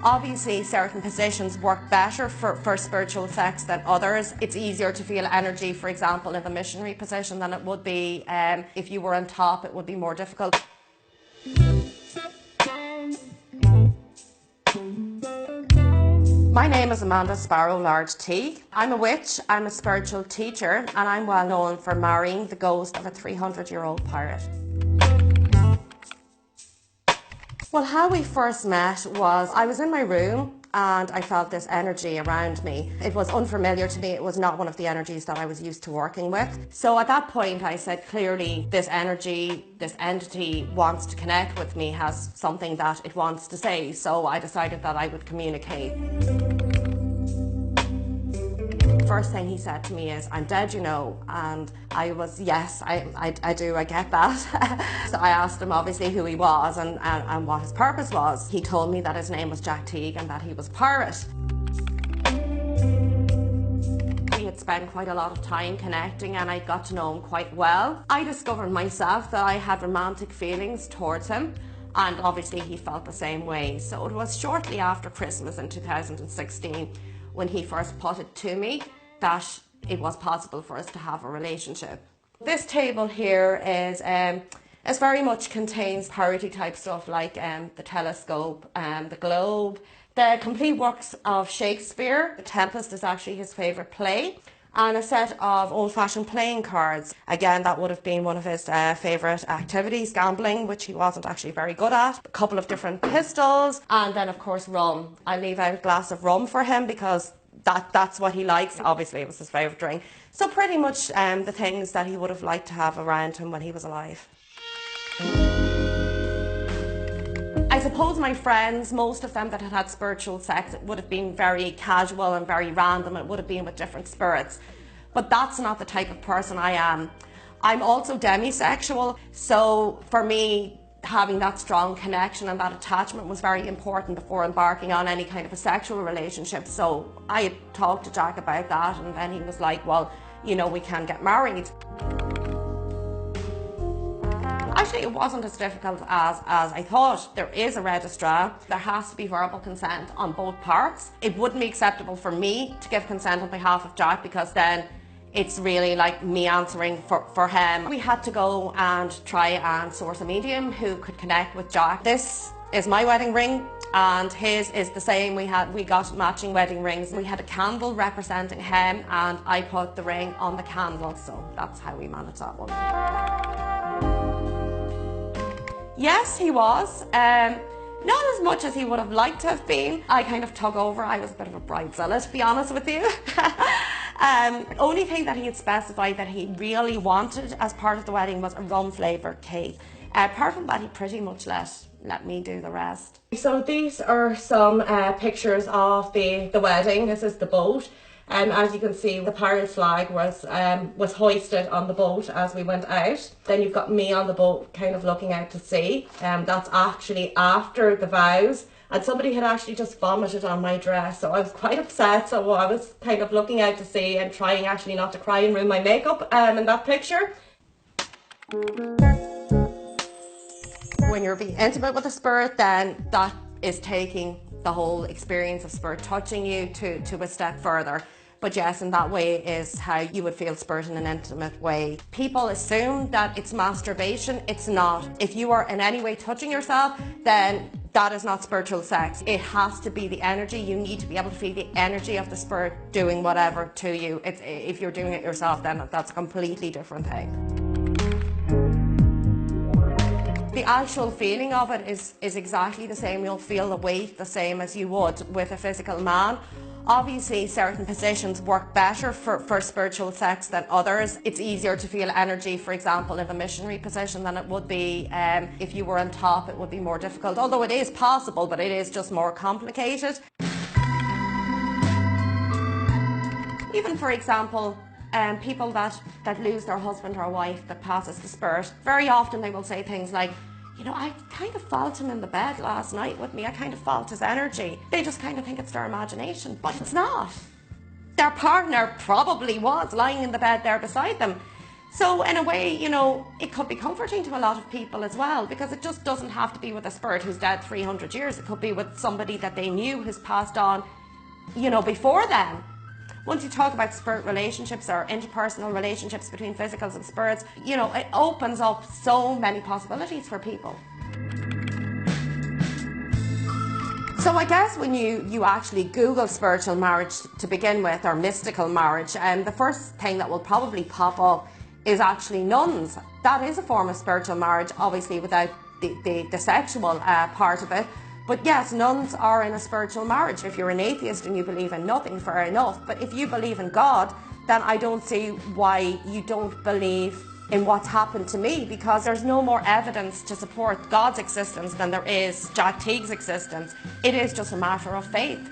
Obviously, certain positions work better for spiritual sex than others. It's easier to feel energy, for example, in the missionary position than it would be if you were on top. It would be more difficult. My name is Amanda Sparrow Large Teague. I'm a witch, I'm a spiritual teacher, and I'm well known for marrying the ghost of a 300-year-old pirate. Well, how we first met was I was in my room and I felt this energy around me. It was unfamiliar to me. It was not one of the energies that I was used to working with. So at that point I said, clearly this energy, this entity wants to connect with me, has something that it wants to say. So I decided that I would communicate. First thing he said to me is, "I'm dead, you know," and I was, yes, I do, I get that. So I asked him obviously who he was and what his purpose was. He told me that his name was Jack Teague and that he was a pirate. We had spent quite a lot of time connecting and I got to know him quite well. I discovered myself that I had romantic feelings towards him, and obviously he felt the same way. So it was shortly after Christmas in 2016 when he first put it to me that it was possible for us to have a relationship. This table here is very much contains piratey type stuff like the telescope, the globe, the complete works of Shakespeare. The Tempest is actually his favourite play, and a set of old-fashioned playing cards. Again, that would have been one of his favourite activities, gambling, which he wasn't actually very good at. A couple of different pistols, and then of course rum. I leave out a glass of rum for him because that's what he likes. Obviously it was his favourite drink. So pretty much the things that he would have liked to have around him when he was alive. I suppose my friends, most of them that had had spiritual sex, it would have been very casual and very random. It would have been with different spirits. But that's not the type of person I am. I'm also demisexual, so for me, having that strong connection and that attachment was very important before embarking on any kind of a sexual relationship. So I had talked to Jack about that, and then he was like, well, you know, we can get married. Actually, it wasn't as difficult as I thought. There is a registrar. There has to be verbal consent on both parts. It wouldn't be acceptable for me to give consent on behalf of Jack, because then it's really like me answering for him. We had to go and try and source a medium who could connect with Jack. This is my wedding ring and his is the same. We got matching wedding rings. We had a candle representing him and I put the ring on the candle, so that's how we managed that one. Yes, he was. Not as much as he would have liked to have been. I kind of took over. I was a bit of a bridezilla, to be honest with you. Only thing that he had specified that he really wanted as part of the wedding was a rum flavoured cake. Apart from that, he pretty much let me do the rest. So these are some pictures of the wedding. This is the boat. As you can see, the pirate flag was hoisted on the boat as we went out. Then you've got me on the boat kind of looking out to sea. That's actually after the vows. And somebody had actually just vomited on my dress, so I was quite upset. So I was kind of looking out to sea and trying actually not to cry and ruin my makeup in that picture. When you're being intimate with a spirit, then that is taking the whole experience of spirit touching you to a step further. But yes, in that way is how you would feel spirit in an intimate way. People assume that it's masturbation. It's not. If you are in any way touching yourself, then that is not spiritual sex. It has to be the energy. You need to be able to feel the energy of the spirit doing whatever to you. If you're doing it yourself, then that's a completely different thing. The actual feeling of it is exactly the same. You'll feel the weight the same as you would with a physical man. Obviously, certain positions work better for spiritual sex than others. It's easier to feel energy, for example, in the missionary position than it would be if you were on top. It would be more difficult, although it is possible, but it is just more complicated. Even, for example, people that lose their husband or wife that passes the spirit, very often they will say things like, you know, I kind of felt him in the bed last night with me. I kind of felt his energy. They just kind of think it's their imagination, but it's not. Their partner probably was lying in the bed there beside them. So in a way, you know, it could be comforting to a lot of people as well, because it just doesn't have to be with a spirit who's dead 300 years. It could be with somebody that they knew has passed on, you know, before then. Once you talk about spirit relationships or interpersonal relationships between physicals and spirits, you know, it opens up so many possibilities for people. So I guess when you actually Google spiritual marriage to begin with, or mystical marriage, the first thing that will probably pop up is actually nuns. That is a form of spiritual marriage, obviously without the sexual part of it. But yes, nuns are in a spiritual marriage. If you're an atheist and you believe in nothing, fair enough. But if you believe in God, then I don't see why you don't believe in what's happened to me, because there's no more evidence to support God's existence than there is Jack Teague's existence. It is just a matter of faith.